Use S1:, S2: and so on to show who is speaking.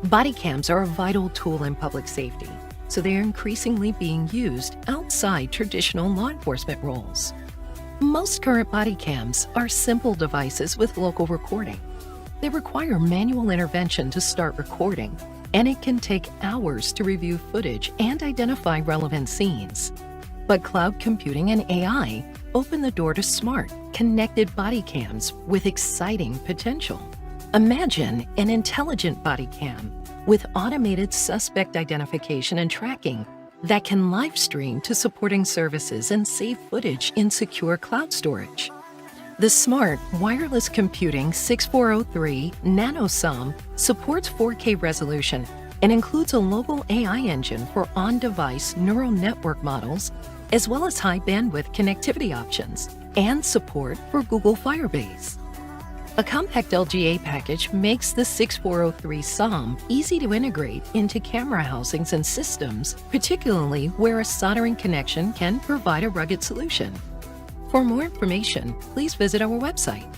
S1: Bodycams are a vital tool in public safety, so they are increasingly being used outside traditional law enforcement roles. Most current bodycams are simple devices with local recording. They require manual intervention to start recording, and it can take hours to review footage and identify relevant scenes. But cloud computing and AI open the door to smart, connected bodycams with exciting potential. Imagine an intelligent bodycam with automated suspect identification and tracking that can live stream to supporting services and save footage in secure cloud storage. The smart wireless computing 6403 NanoSOM supports 4K resolution and includes a local AI engine for on-device neural network models, as well as high bandwidth connectivity options and support for Google Firebase. A compact LGA package makes the 6403 SOM easy to integrate into camera housings and systems, particularly where a soldering connection can provide a rugged solution. For more information, please visit our website.